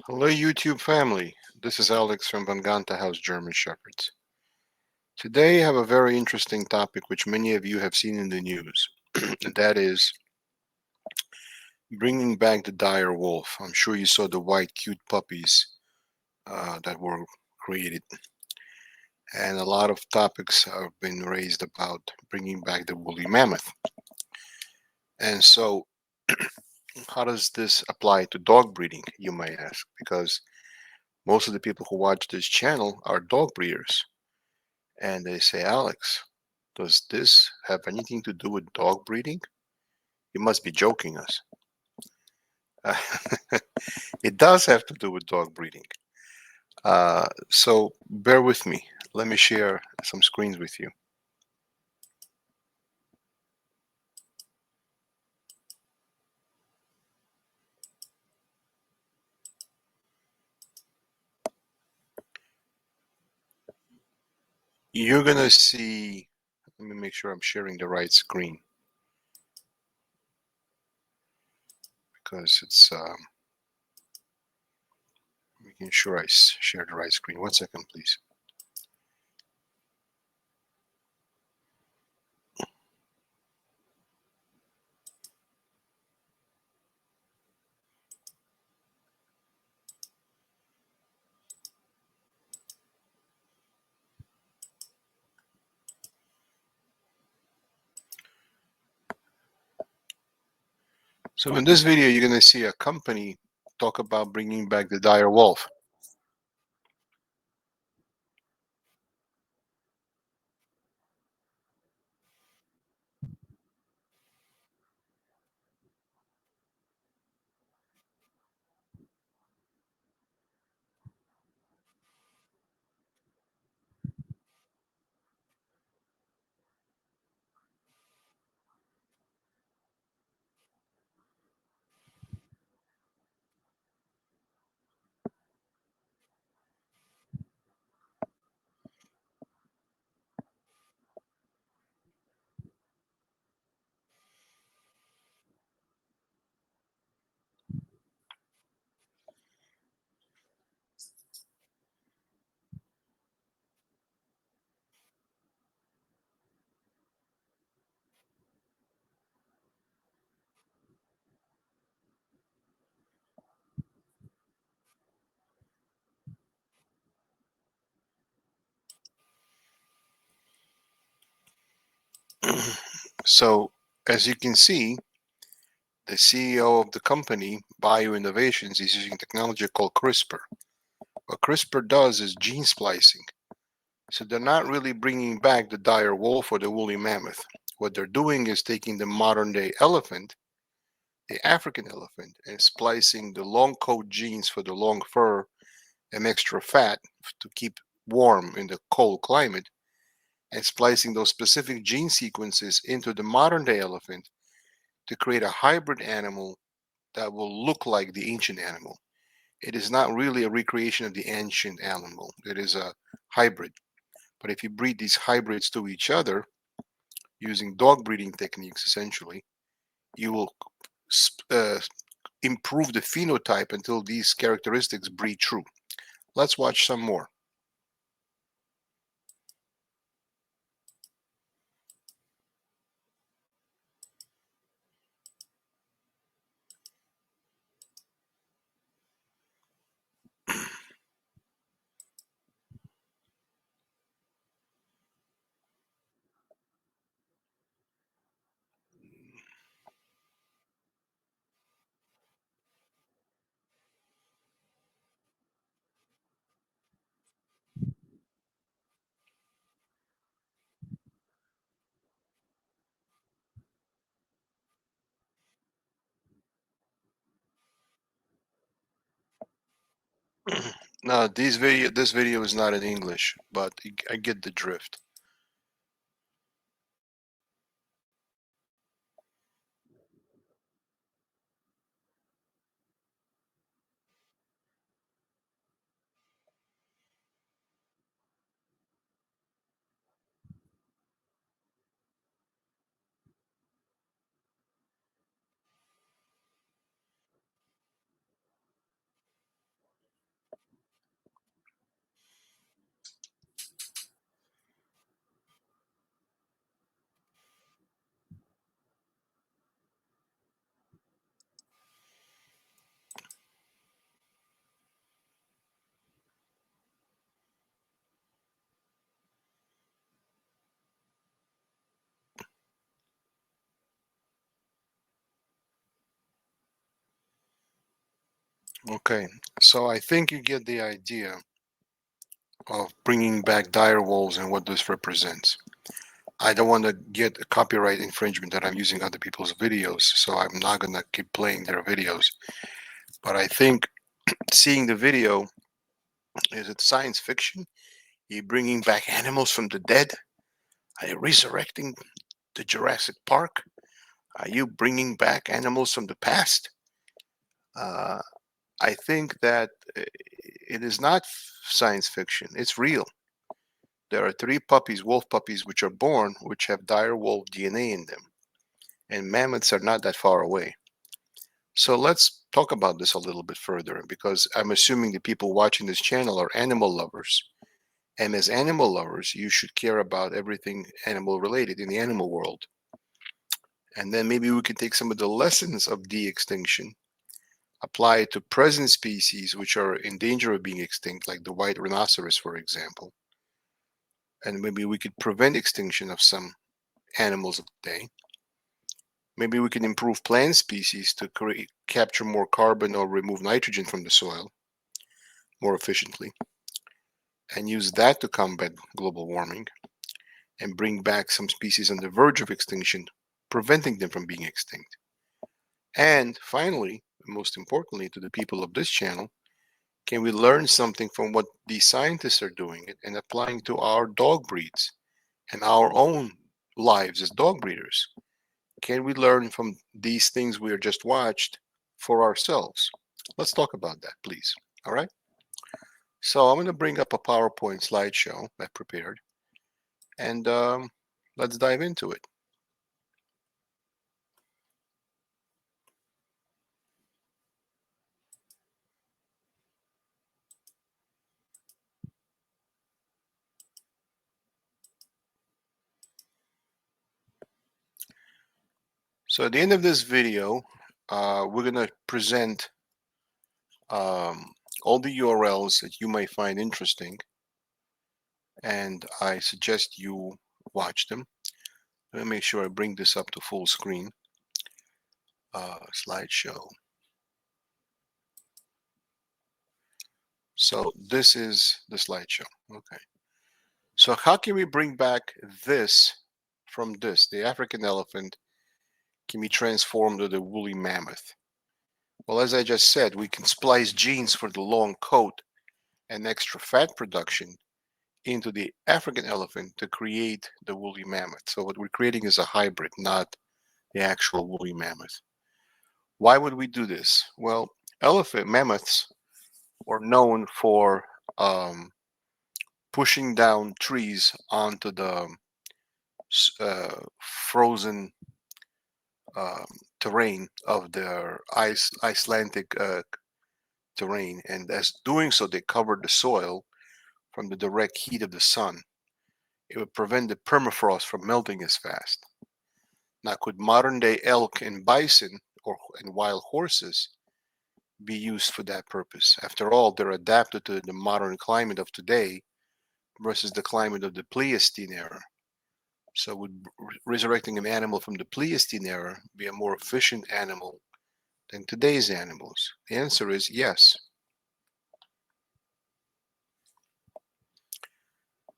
Hello, YouTube family. This is Alex from Vanganta House German Shepherds. Today, I have a very interesting topic which many of you have seen in the news, and that is bringing back the dire wolf. I'm sure you saw the white, cute puppies that were created, and a lot of topics have been raised about bringing back the woolly mammoth. And so, how does this apply to dog breeding, you may ask? Because most of the people who watch this channel are dog breeders. And they say, Alex, does this have anything to do with dog breeding? You must be joking us. Uh, it does have to do with dog breeding. So bear with me. Let me share some screens with you. You're going to see, let me make sure I'm sharing the right screen because it's making sure I share the right screen. 1 second, please. So in this video, you're going to see a company talk about bringing back the dire wolf. So as you can see, the CEO of the company, Bio Innovations, is using technology called CRISPR. What CRISPR does is gene splicing. So they're not really bringing back the dire wolf or the woolly mammoth. What they're doing is taking the modern day elephant, the African elephant, and splicing the long coat genes for the long fur and extra fat to keep warm in the cold climate, and splicing those specific gene sequences into the modern day elephant to create a hybrid animal that will look like the ancient animal. It is not really a recreation of the ancient animal. It is a hybrid. But if you breed these hybrids to each other using dog breeding techniques, essentially, you will uh, improve the phenotype until these characteristics breed true. Let's watch some more. Now, this video is not in English, but I get the drift. Okay, so I think you get the idea of bringing back dire wolves and what this represents. I don't want to get a copyright infringement that I'm using other people's videos, so I'm not going to keep playing their videos. But I think seeing the video, is it science fiction? Are you bringing back animals from the dead? Are you resurrecting the Jurassic Park? Are you bringing back animals from the past? Uh, I think that it is not science fiction. It's real. There are three puppies, wolf puppies, which are born, which have dire wolf DNA in them. And mammoths are not that far away. So let's talk about this a little bit further because I'm assuming the people watching this channel are animal lovers. And as animal lovers, you should care about everything animal related in the animal world. And then maybe we can take some of the lessons of de-extinction, apply it to present species which are in danger of being extinct, like the white rhinoceros, for example. And maybe we could prevent extinction of some animals of the day. Maybe we can improve plant species to capture more carbon or remove nitrogen from the soil more efficiently and use that to combat global warming and bring back some species on the verge of extinction, preventing them from being extinct. And finally, most importantly to the people of this channel, can we learn something from what these scientists are doing and applying to our dog breeds and our own lives as dog breeders? Can we learn from these things we are just watched for ourselves? Let's talk about that, please. All right. So I'm going to bring up a PowerPoint slideshow I prepared, and let's dive into it. So at the end of this video, we're going to present um, all the URLs that you may find interesting, and I suggest you watch them. Let me make sure I bring this up to full screen. Slideshow. So this is the slideshow. Okay. So how can we bring back this from this? The African elephant can be transformed to the woolly mammoth. Well, as I just said, we can splice genes for the long coat and extra fat production into the African elephant to create the woolly mammoth. So what we're creating is a hybrid, not the actual woolly mammoth. Why would we do this? Well, elephant mammoths are known for pushing down trees onto the frozen um, terrain of their Icelandic terrain, and as doing so, they covered the soil from the direct heat of the sun. It would prevent the permafrost from melting as fast. Now, could modern day elk and bison and wild horses be used for that purpose? After all, they're adapted to the modern climate of today versus the climate of the Pleistocene era. So would resurrecting an animal from the Pleistocene era be a more efficient animal than today's animals? The answer is yes.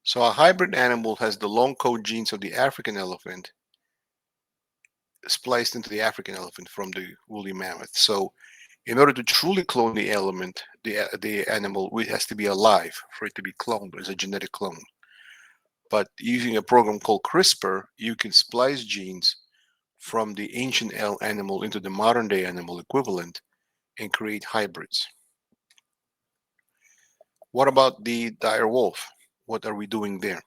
So a hybrid animal has the long coat genes of the African elephant spliced into the African elephant from the woolly mammoth. So in order to truly clone the animal, it has to be alive for it to be cloned as a genetic clone. But using a program called CRISPR, you can splice genes from the ancient animal into the modern day animal equivalent and create hybrids. What about the dire wolf? What are we doing there?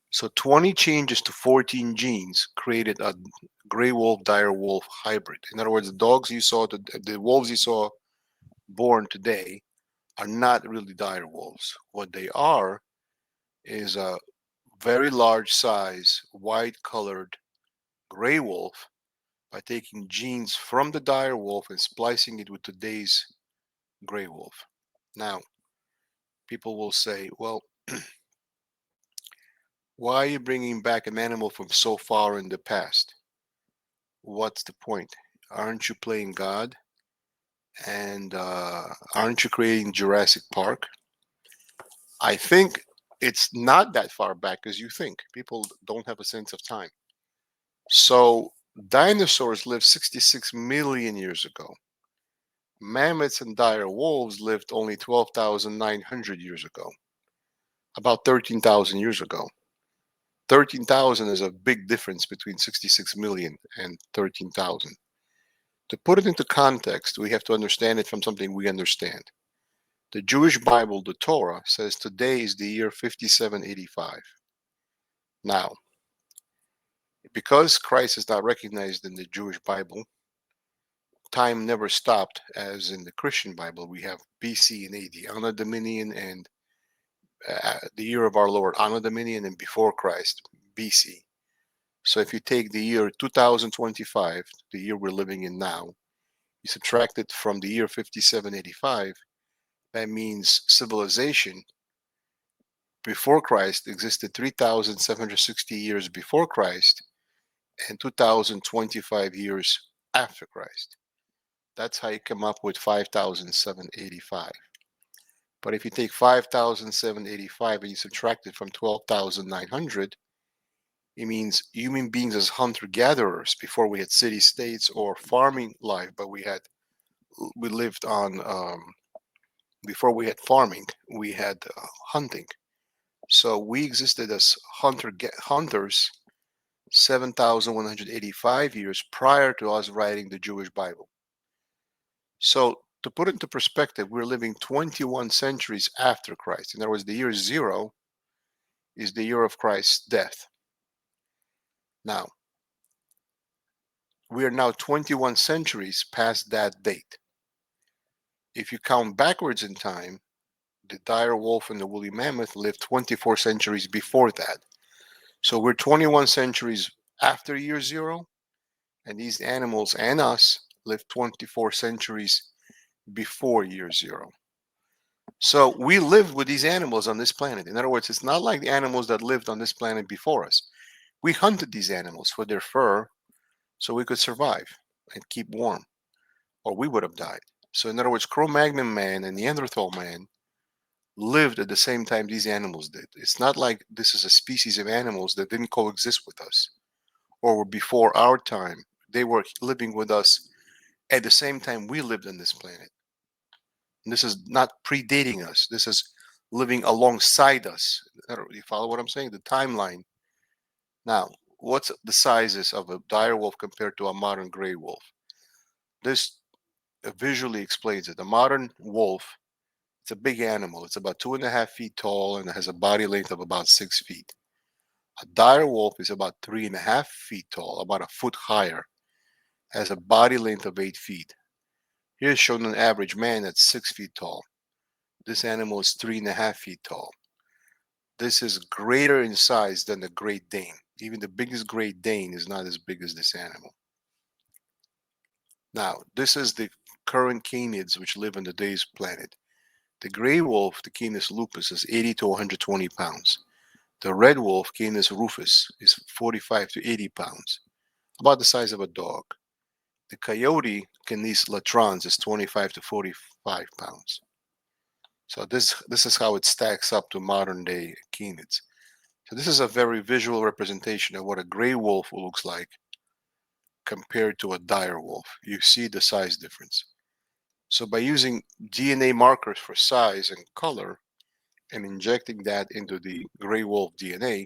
So 20 changes to 14 genes created a gray wolf dire wolf hybrid. In other words, the wolves you saw born today are not really dire wolves. What they are is a very large size, white colored gray wolf by taking genes from the dire wolf and splicing it with today's gray wolf. Now, people will say, well, why are you bringing back an animal from so far in the past? What's the point? Aren't you playing God? And aren't you creating Jurassic Park? I think it's not that far back as you think. People don't have a sense of time. So dinosaurs lived 66 million years ago. Mammoths and dire wolves lived only 12,900 years ago, about 13,000 years ago. 13,000 is a big difference between 66 million and 13,000. To put it into context, we have to understand it from something we understand. The Jewish Bible, the Torah, says today is the year 5785. Now, because Christ is not recognized in the Jewish Bible, time never stopped, as in the Christian Bible. We have BC and AD, Anno Dominion, and the year of our Lord, Anno Dominion, and before Christ, BC. So if you take the year 2025, the year we're living in now, you subtract it from the year 5785, that means civilization before Christ existed 3,760 years before Christ and 2,025 years after Christ. That's how you come up with 5,785. But if you take 5,785 and you subtract it from 12,900, it means human beings as hunter-gatherers before we had city-states or farming life, but we lived on before we had farming, we had hunting. So we existed as hunters 7,185 years prior to us writing the Jewish Bible. So to put into perspective, we're living 21 centuries after Christ. In other words, the year 0 is the year of Christ's death. Now, we are now 21 centuries past that date. If you count backwards in time, the dire wolf and the woolly mammoth lived 24 centuries before that. So we're 21 centuries after year 0, and these animals and us lived 24 centuries before year 0. So we lived with these animals on this planet. In other words, it's not like the animals that lived on this planet before us. We hunted these animals for their fur so we could survive and keep warm, or we would have died. So, in other words, Cro Magnon man and Neanderthal man lived at the same time these animals did. It's not like this is a species of animals that didn't coexist with us or were before our time. They were living with us at the same time we lived on this planet. And this is not predating us. This is living alongside us. You follow what I'm saying? The timeline. Now, what's the sizes of a dire wolf compared to a modern gray wolf? This visually explains it. A modern wolf, it's a big animal. It's about 2.5 feet tall and it has a body length of about 6 feet. A dire wolf is about 3.5 feet tall, about a foot higher, has a body length of 8 feet. Here's shown an average man that's 6 feet tall. This animal is 3.5 feet tall. This is greater in size than the Great Dane. Even the biggest Great Dane is not as big as this animal. Now, this is the current canids which live on today's planet. The gray wolf, the Canis lupus, is 80 to 120 pounds. The red wolf, Canis rufus, is 45 to 80 pounds, about the size of a dog. The coyote, Canis latrans, is 25 to 45 pounds. So this is how it stacks up to modern day canids. So this is a very visual representation of what a gray wolf looks like compared to a dire wolf. You see the size difference. So by using DNA markers for size and color and injecting that into the gray wolf DNA,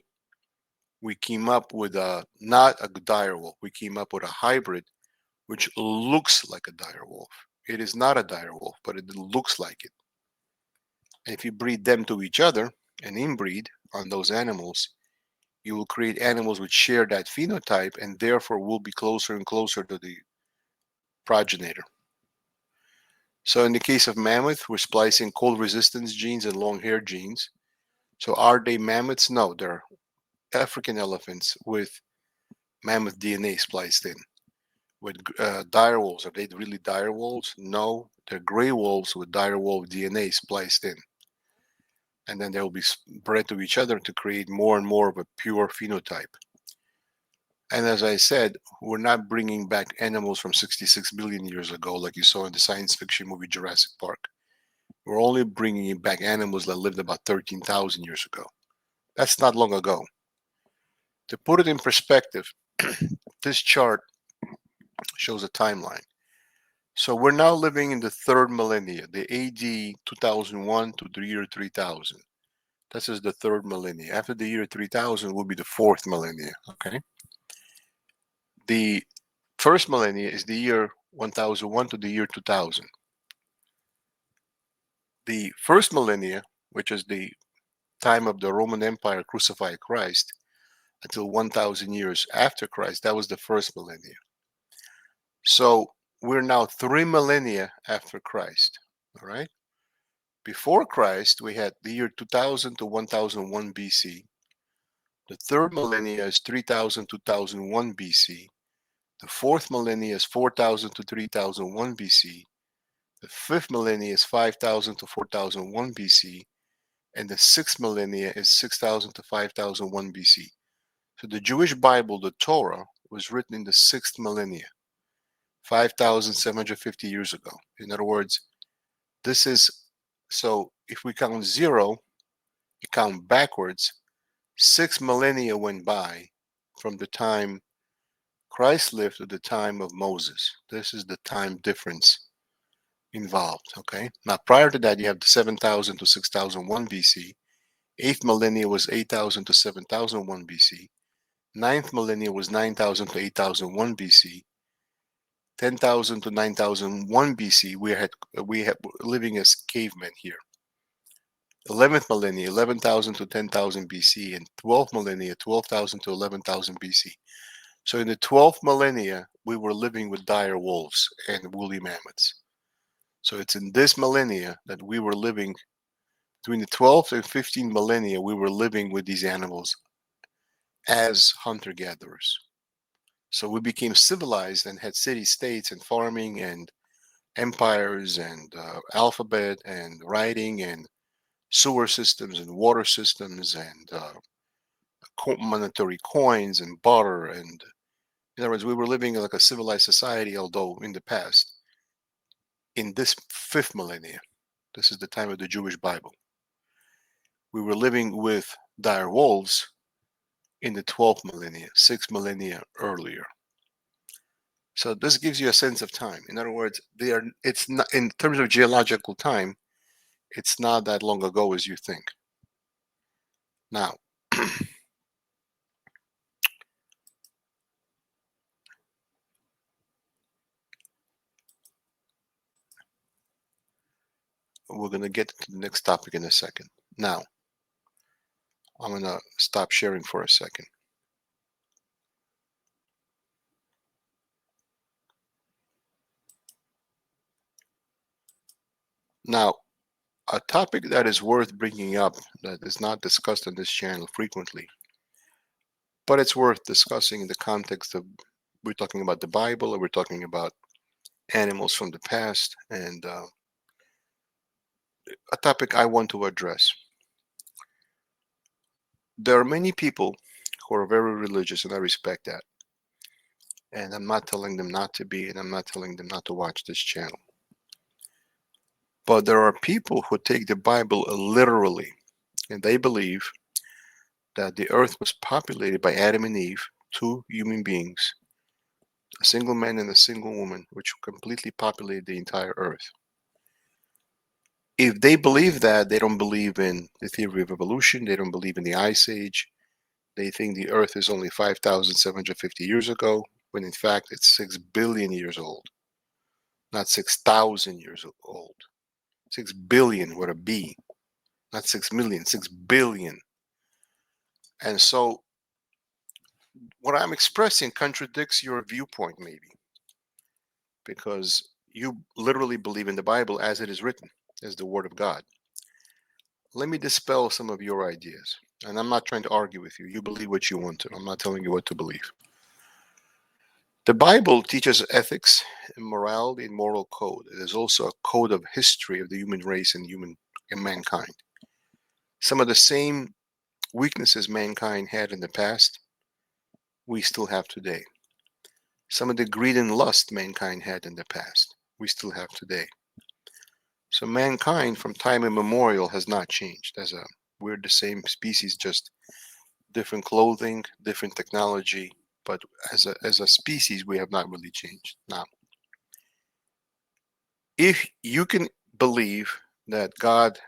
we came up with not a dire wolf. We came up with a hybrid which looks like a dire wolf. It is not a dire wolf, but it looks like it. And if you breed them to each other and inbreed on those animals, you will create animals which share that phenotype and therefore will be closer and closer to the progenitor. So in the case of mammoth, we're splicing cold resistance genes and long hair genes. So are they mammoths? No, they're African elephants with mammoth DNA spliced in. With dire wolves, are they really dire wolves? No, they're gray wolves with dire wolf DNA spliced in. And then they'll be bred to each other to create more and more of a pure phenotype. And as I said, we're not bringing back animals from 66 billion years ago, like you saw in the science fiction movie Jurassic Park. We're only bringing back animals that lived about 13,000 years ago. That's not long ago. To put it in perspective, this chart shows a timeline. So we're now living in the third millennia, the AD 2001 to the year 3000. This is the third millennia. After the year 3000 will be the fourth millennia, okay? The first millennia is the year 1001 to the year 2000. The first millennia, which is the time of the Roman Empire crucified Christ, until 1000 years after Christ, that was the first millennia. So we're now 3 millennia after Christ, all right? Before Christ, we had the year 2000 to 1001 BC. The third millennia is 3000 to 2001 BC. The fourth millennia is 4000 to 3001 BC. The fifth millennia is 5000 to 4001 BC. And the sixth millennia is 6000 to 5001 BC. So the Jewish Bible, the Torah, was written in the sixth millennia, 5,750 years ago. In other words, this is, so if we count zero, we count backwards, 6 millennia went by from the time Christ lived to the time of Moses. This is the time difference involved, okay? Now, prior to that, you have the 7,000 to 6001 BC. Eighth millennia was 8,000 to 7001 BC. Ninth millennia was 9,000 to 8001 BC. 10,000 to 9001 BC, we had living as cavemen here. 11th millennia, 11,000 to 10,000 BC, and 12th millennia, 12,000 to 11,000 BC. So in the 12th millennia, we were living with dire wolves and woolly mammoths. So it's in this millennia that we were living, between the 12th and 15th millennia, we were living with these animals as hunter-gatherers. So we became civilized and had city-states and farming and empires and alphabet and writing and sewer systems and water systems and monetary coins and butter. And in other words, we were living like a civilized society, although in the past. In this fifth millennia, this is the time of the Jewish Bible, we were living with dire wolves in the 12th millennia, 6 millennia earlier. So this gives you a sense of time. In other words, it's not, in terms of geological time, it's not that long ago as you think. Now, we're going to get to the next topic in a second. Now, I'm going to stop sharing for a second. Now, a topic that is worth bringing up that is not discussed on this channel frequently, but it's worth discussing in the context of, we're talking about the Bible, or we're talking about animals from the past, and a topic I want to address. There are many people who are very religious, and I respect that. And I'm not telling them not to be, and I'm not telling them not to watch this channel. But there are people who take the Bible literally, and they believe that the earth was populated by Adam and Eve, two human beings, a single man and a single woman, which completely populated the entire earth. If they believe that, they don't believe in the theory of evolution, they don't believe in the Ice Age. They think the earth is only 5,750 years ago, when in fact it's 6 billion years old, not 6,000 years old. 6 billion with a B, not 6 million, 6 billion. And so what I'm expressing contradicts your viewpoint, maybe, because you literally believe in the Bible as it is written, as the Word of God. Let me dispel some of your ideas. And I'm not trying to argue with you. You believe what you want to. I'm not telling you what to believe. The Bible teaches ethics and morality and moral code. It is also a code of history of the human race and mankind. Some of the same weaknesses mankind had in the past, we still have today. Some of the greed and lust mankind had in the past, we still have today. So mankind from time immemorial has not changed. We're the same species, just different clothing, different technology, but as a species, we have not really changed. Now, if you can believe that God,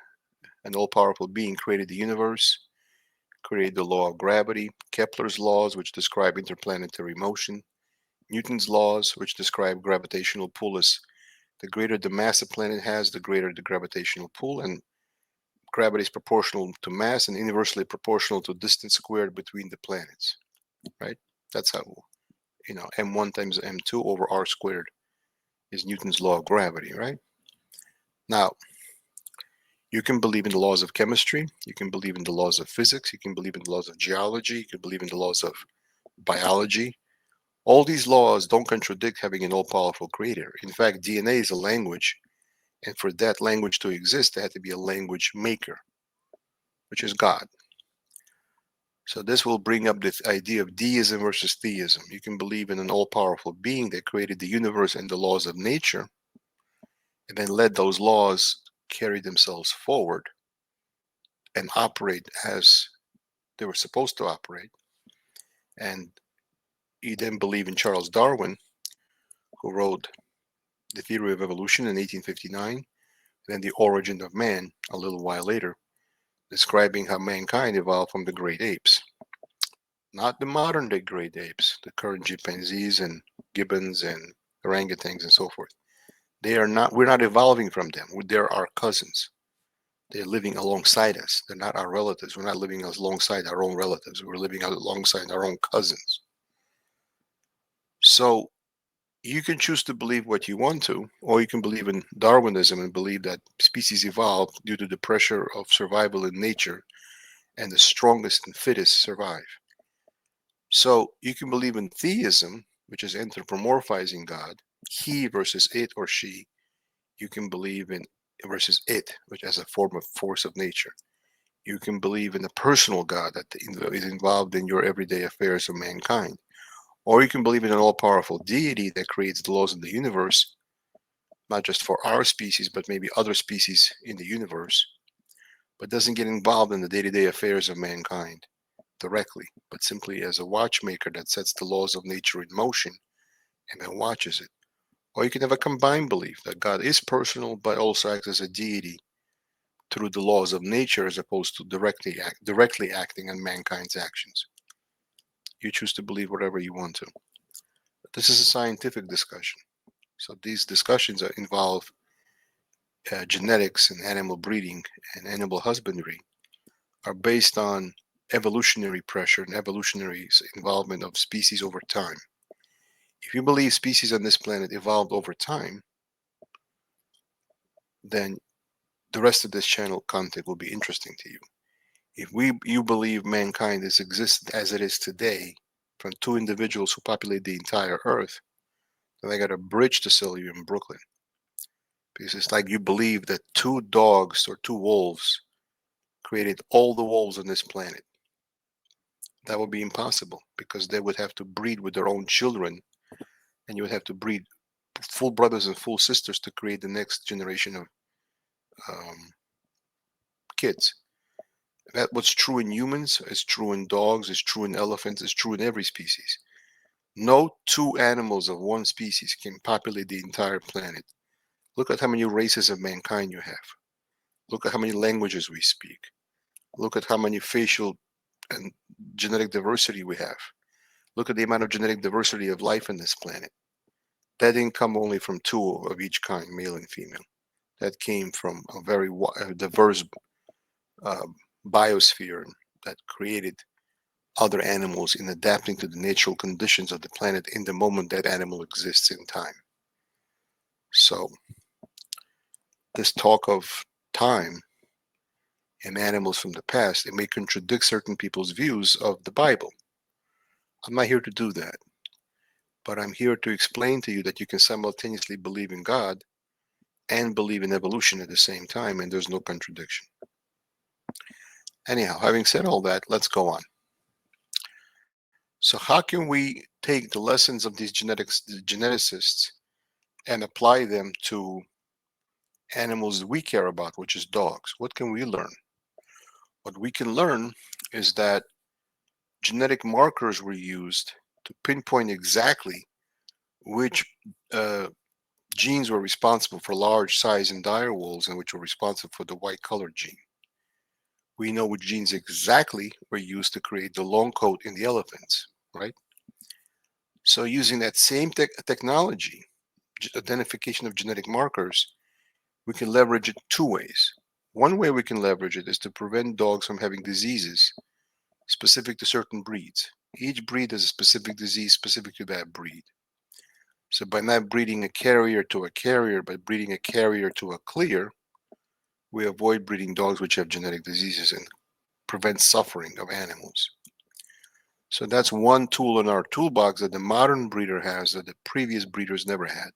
an all-powerful being, created the universe, created the law of gravity, Kepler's laws, which describe interplanetary motion, Newton's laws, which describe gravitational pull as the greater the mass a planet has, the greater the gravitational pull, and gravity is proportional to mass and inversely proportional to distance squared between the planets, right? That's how, m1 times m2 over r squared is Newton's law of gravity, right? Now, you can believe in the laws of chemistry, you can believe in the laws of physics, you can believe in the laws of geology, you can believe in the laws of biology. All these laws don't contradict having an all-powerful creator. In fact, DNA is a language, and for that language to exist, there had to be a language maker, which is God. So this will bring up this idea of deism versus theism. You can believe in an all-powerful being that created the universe and the laws of nature, and then let those laws carry themselves forward and operate as they were supposed to operate. And you then believe in Charles Darwin, who wrote The Theory of Evolution in 1859, then The Origin of Man a little while later, describing how mankind evolved from the great apes. Not the modern day great apes, the current chimpanzees and gibbons and orangutans and so forth. We're not evolving from them. They're our cousins. They're living alongside us. They're not our relatives. We're not living alongside our own relatives. We're living alongside our own cousins. So you can choose to believe what you want to, or you can believe in Darwinism and believe that species evolved due to the pressure of survival in nature and the strongest and fittest survive. So you can believe in theism, which is anthropomorphizing God, he versus it or she. You can believe in versus it, which as a form of force of nature. You can believe in a personal God that is involved in your everyday affairs of mankind. Or you can believe in an all-powerful deity that creates the laws of the universe, not just for our species, but maybe other species in the universe, but doesn't get involved in the day-to-day affairs of mankind directly, but simply as a watchmaker that sets the laws of nature in motion and then watches it. Or you can have a combined belief that God is personal, but also acts as a deity through the laws of nature as opposed to directly acting on mankind's actions. You choose to believe whatever you want to. But this is a scientific discussion. So these discussions involve genetics and animal breeding and animal husbandry are based on evolutionary pressure and evolutionary involvement of species over time. If you believe species on this planet evolved over time, then the rest of this channel content will be interesting to you. If you believe mankind exists as it is today from two individuals who populate the entire earth, then I got a bridge to sell you in Brooklyn. Because it's like you believe that two dogs or two wolves created all the wolves on this planet. That would be impossible because they would have to breed with their own children, and you would have to breed full brothers and full sisters to create the next generation of kids. That what's true in humans is true in dogs, is true in elephants, is true in every species. No two animals of one species can populate the entire planet. Look at how many races of mankind you have. Look at how many languages we speak. Look at how many facial and genetic diversity we have. Look at the amount of genetic diversity of life on this planet. That didn't come only from two of each kind, male and female. That came from a very diverse uh, biosphere that created other animals in adapting to the natural conditions of the planet in the moment that animal exists in time. So this talk of time and animals from the past, it may contradict certain people's views of the Bible. I'm not here to do that, but I'm here to explain to you that you can simultaneously believe in God and believe in evolution at the same time, and there's no contradiction. Anyhow, having said all that, let's go on. So how can we take the lessons of these geneticists and apply them to animals that we care about, which is dogs? What can we learn? What we can learn is that genetic markers were used to pinpoint exactly which uh, genes were responsible for large size in dire wolves and which were responsible for the white color gene. We know which genes exactly were used to create the long coat in the elephants, right? So using that same technology, identification of genetic markers, we can leverage it two ways. One way we can leverage it is to prevent dogs from having diseases specific to certain breeds. Each breed has a specific disease specific to that breed. So by not breeding a carrier to a carrier, but breeding a carrier to a clear, we avoid breeding dogs which have genetic diseases and prevent suffering of animals. So that's one tool in our toolbox that the modern breeder has that the previous breeders never had.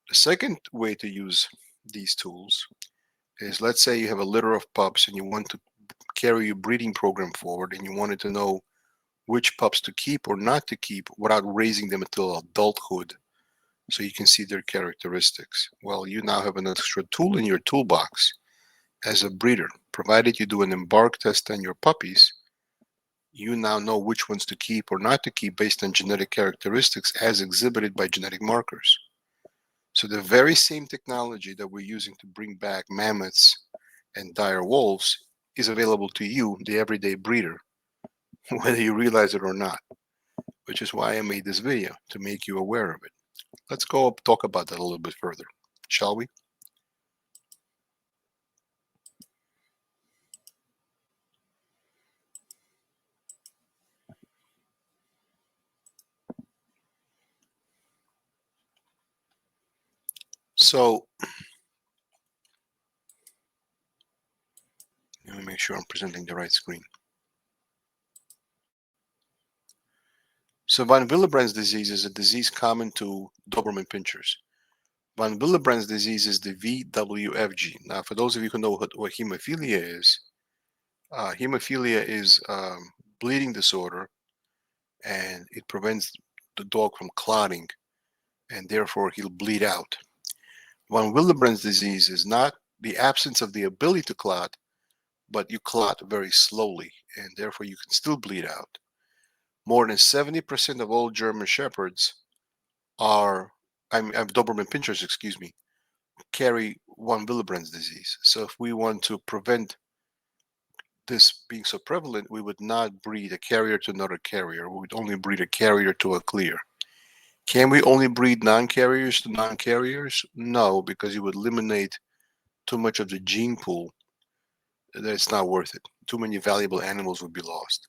The second way to use these tools is, let's say you have a litter of pups and you want to carry your breeding program forward and you wanted to know which pups to keep or not to keep without raising them until adulthood so you can see their characteristics. Well, you now have an extra tool in your toolbox as a breeder. Provided you do an embark test on your puppies, you now know which ones to keep or not to keep based on genetic characteristics as exhibited by genetic markers. So the very same technology that we're using to bring back mammoths and dire wolves is available to you, the everyday breeder, whether you realize it or not, which is why I made this video, to make you aware of it. Let's go up, talk about that a little bit further, shall we? So let me make sure I'm presenting the right screen. So von Willebrand's disease is a disease common to Doberman pinschers. Von Willebrand's disease is the VWF gene. Now, for those of you who know what hemophilia is bleeding disorder, and it prevents the dog from clotting, and therefore he'll bleed out. Von Willebrand's disease is not the absence of the ability to clot, but you clot very slowly, and therefore you can still bleed out. More than 70% of all German Shepherds Doberman pinschers, excuse me, carry von Willebrand's disease. So if we want to prevent this being so prevalent, we would not breed a carrier to another carrier. We would only breed a carrier to a clear. Can we only breed non-carriers to non-carriers? No, because you would eliminate too much of the gene pool. It's not worth it. Too many valuable animals would be lost.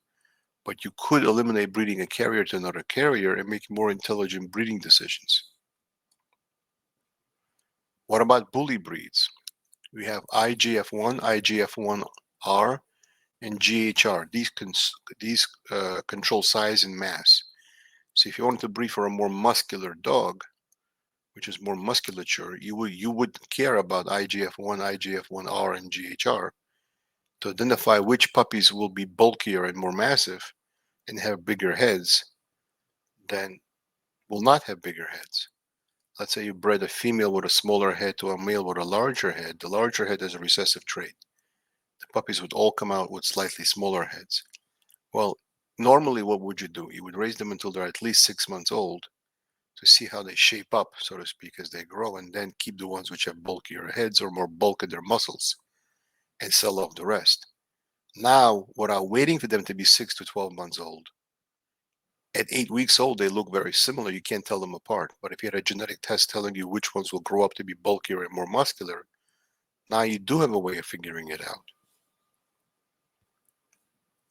But you could eliminate breeding a carrier to another carrier and make more intelligent breeding decisions. What about bully breeds? We have IGF-1, IGF-1R, and GHR. These control size and mass. So if you wanted to breed for a more muscular dog, which is more musculature, you would care about IGF-1, IGF-1R, and GHR to identify which puppies will be bulkier and more massive and have bigger heads than will not have bigger heads. Let's say you bred a female with a smaller head to a male with a larger head. The larger head is a recessive trait. The puppies would all come out with slightly smaller heads. Well, normally what would you do? You would raise them until they're at least 6 months old to see how they shape up, so to speak, as they grow, and then keep the ones which have bulkier heads or more bulk in their muscles and sell off the rest. Now, without waiting for them to be 6 to 12 months old, at 8 weeks old, they look very similar. You can't tell them apart. But if you had a genetic test telling you which ones will grow up to be bulkier and more muscular, now you do have a way of figuring it out.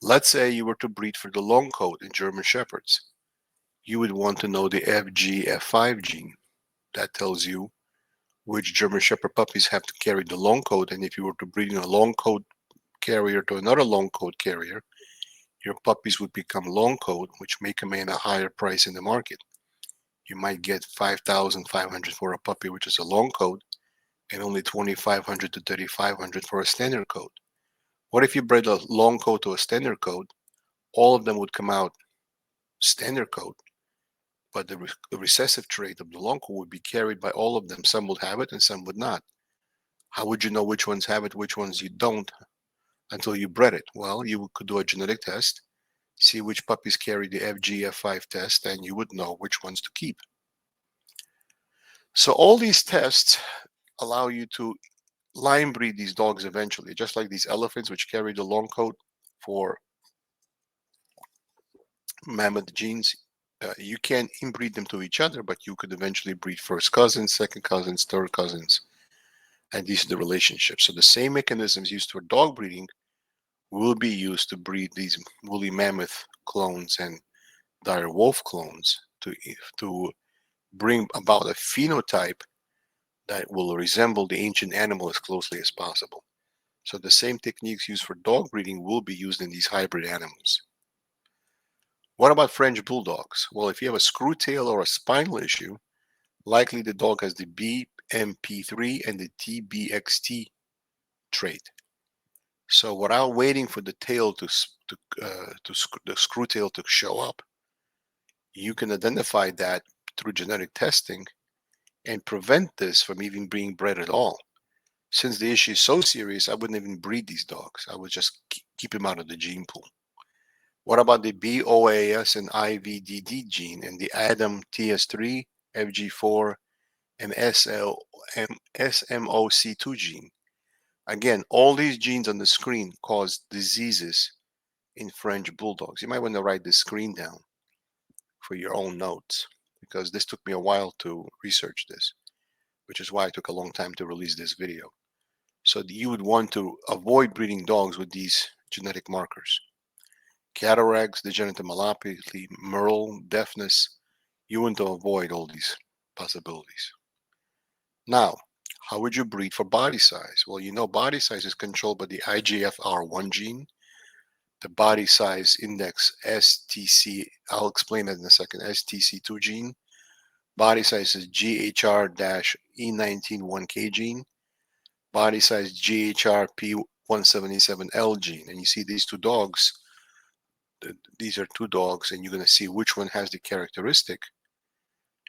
Let's say you were to breed for the long coat in German Shepherds. You would want to know the FGF5 gene. That tells you which German Shepherd puppies have to carry the long coat. And if you were to breed in a long coat carrier to another long coat carrier, your puppies would become long coat, which may command a higher price in the market. You might get $5,500 for a puppy, which is a long coat, and only $2,500 to $3,500 for a standard coat. What if you bred a long coat to a standard coat? All of them would come out standard coat, but the recessive trait of the long coat would be carried by all of them. Some would have it and some would not. How would you know which ones have it, which ones you don't, until you bred it? Well, you could do a genetic test, see which puppies carry the FGF5 test, and you would know which ones to keep. So all these tests allow you to line breed these dogs eventually, just like these elephants which carry the long coat for mammoth genes. You can't inbreed them to each other, but you could eventually breed first cousins, second cousins, third cousins, and these are the relationships. So the same mechanisms used for dog breeding will be used to breed these woolly mammoth clones and dire wolf clones to bring about a phenotype that will resemble the ancient animal as closely as possible. So the same techniques used for dog breeding will be used in these hybrid animals. What about French bulldogs? Well, if you have a screw tail or a spinal issue, likely the dog has the BMP3 and the TBXT trait. So without waiting for the tail the screw tail to show up, you can identify that through genetic testing and prevent this from even being bred at all. Since the issue is so serious, I wouldn't even breed these dogs. I would just keep them out of the gene pool. What about the BOAS and IVDD gene and the ADAM TS3, FG4, and SMOC2 gene? Again, all these genes on the screen cause diseases in French bulldogs. You might want to write this screen down for your own notes, because this took me a while to research this, which is why it took a long time to release this video. So you would want to avoid breeding dogs with these genetic markers. Cataracts, degenerative myopathy, Merle, deafness. You want to avoid all these possibilities. Now, how would you breed for body size? Well, you know body size is controlled by the IGFR1 gene, the body size index STC, I'll explain that in a second, STC2 gene. Body size is GHR-E19-1K gene. Body size GHR-P177L gene. And you see these two dogs, these are two dogs, and you're going to see which one has the characteristic,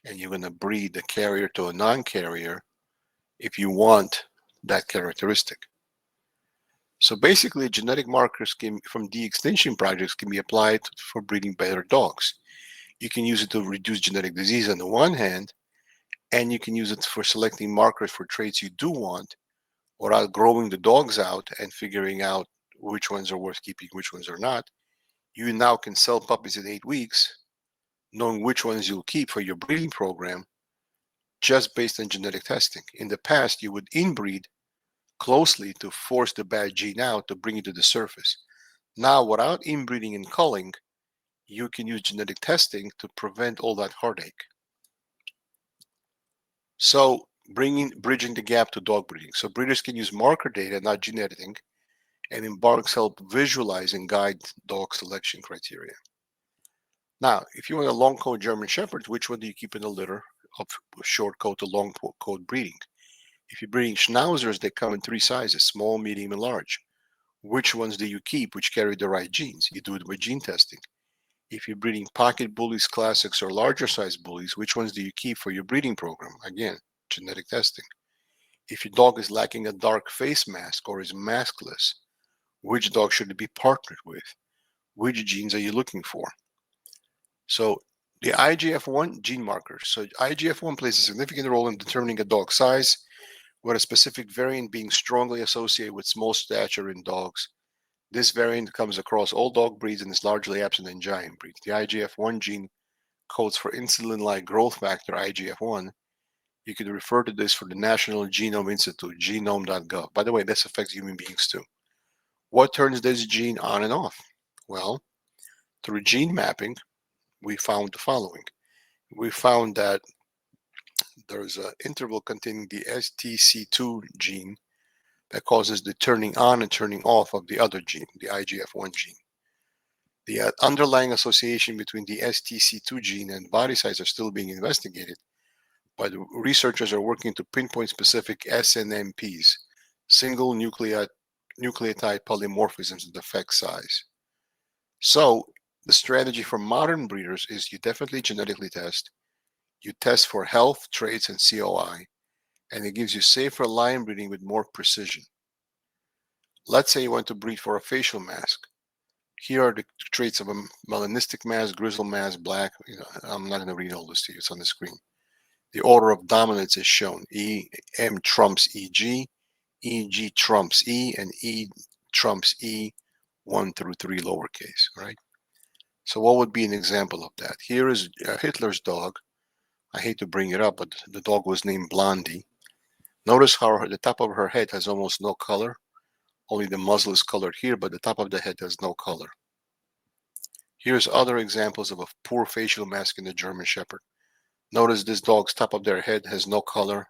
and you're going to breed the carrier to a non-carrier if you want that characteristic. So basically, genetic markers from de-extinction projects can be applied for breeding better dogs. You can use it to reduce genetic disease on the one hand, and you can use it for selecting markers for traits you do want, without growing the dogs out and figuring out which ones are worth keeping, which ones are not. You now can sell puppies at 8 weeks, knowing which ones you'll keep for your breeding program, just based on genetic testing. In the past, you would inbreed closely to force the bad gene out to bring it to the surface. Now, without inbreeding and culling, you can use genetic testing to prevent all that heartache. So, bridging the gap to dog breeding. So breeders can use marker data, not gene editing, and embarks help visualize and guide dog selection criteria. Now, if you want a long coat German Shepherd, which one do you keep in the litter of short coat to long coat breeding? If you're breeding Schnauzers, they come in 3 sizes, small, medium, and large. Which ones do you keep which carry the right genes? You do it with gene testing. If you're breeding pocket bullies, classics, or larger size bullies, which ones do you keep for your breeding program? Again, genetic testing. If your dog is lacking a dark face mask or is maskless, which dog should it be partnered with? Which genes are you looking for? So the IGF-1 gene markers. So IGF-1 plays a significant role in determining a dog's size, with a specific variant being strongly associated with small stature in dogs. This variant comes across all dog breeds and is largely absent in giant breeds. The IGF-1 gene codes for insulin-like growth factor, IGF-1. You can refer to this for the National Genome Institute, genome.gov. By the way, this affects human beings too. What turns this gene on and off? Well, through gene mapping, we found the following. We found that there's an interval containing the STC2 gene that causes the turning on and turning off of the other gene, the IGF-1 gene. The underlying association between the STC2 gene and body size are still being investigated, but researchers are working to pinpoint specific SNMPs, single nucleotide polymorphisms that affect size. So The strategy for modern breeders is you definitely genetically test. You test for health, traits, and COI, and it gives you safer line breeding with more precision. Let's say you want to breed for a facial mask. Here are the traits of a melanistic mask, grizzle mask, black. I'm not going to read all this to you. It's on the screen. The order of dominance is shown. M trumps EG, EG trumps E, and E trumps E, 1 through 3 lowercase, right? So what would be an example of that? Here is Hitler's dog. I hate to bring it up, but the dog was named Blondie. Notice how the top of her head has almost no color. Only the muzzle is colored here, but the top of the head has no color. Here's other examples of a poor facial mask in the German Shepherd. Notice this dog's top of their head has no color.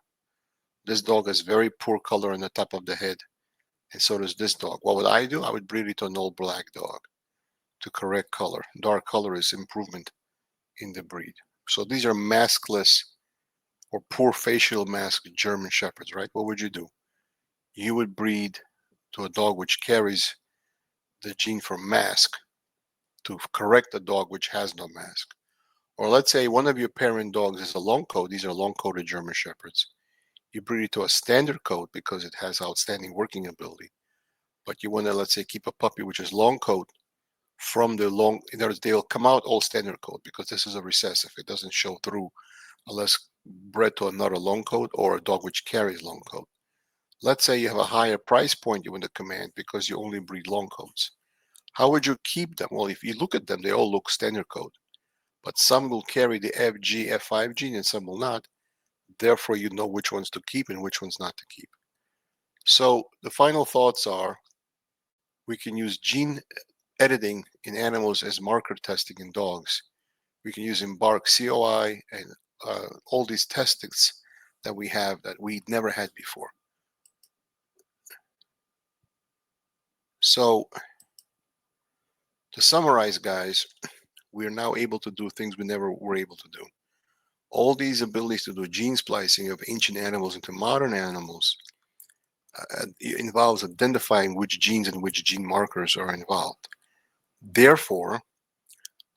This dog has very poor color on the top of the head, and so does this dog. What would I do? I would breed it to an old black dog to correct color. Dark color is improvement in the breed. So these are maskless or poor facial mask German Shepherds, right? What would you do? You would breed to a dog which carries the gene for mask to correct a dog which has no mask. Or let's say one of your parent dogs is a long coat. These are long coated German Shepherds. You breed it to a standard coat because it has outstanding working ability. But you want to, let's say, keep a puppy which is long coat from the long, in other words, they'll come out all standard coat because this is a recessive. It doesn't show through unless bred to another long coat or a dog which carries long coat. Let's say you have a higher price point you want to command because you only breed long coats. How would you keep them? Well, if you look at them, they all look standard coat, but some will carry the FG, F5 gene and some will not. Therefore, you know which ones to keep and which ones not to keep. So the final thoughts are we can use gene editing in animals as marker testing in dogs. We can use Embark COI and all these testings that we have that we never had before. So to summarize, guys, we are now able to do things we never were able to do. All these abilities to do gene splicing of ancient animals into modern animals involves identifying which genes and which gene markers are involved. Therefore,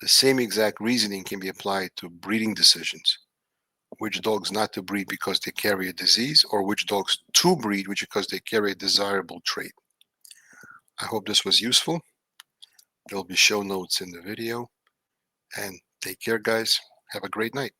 the same exact reasoning can be applied to breeding decisions. Which dogs not to breed because they carry a disease, or which dogs to breed because they carry a desirable trait. I hope this was useful. There'll be show notes in the video. And take care, guys. Have a great night.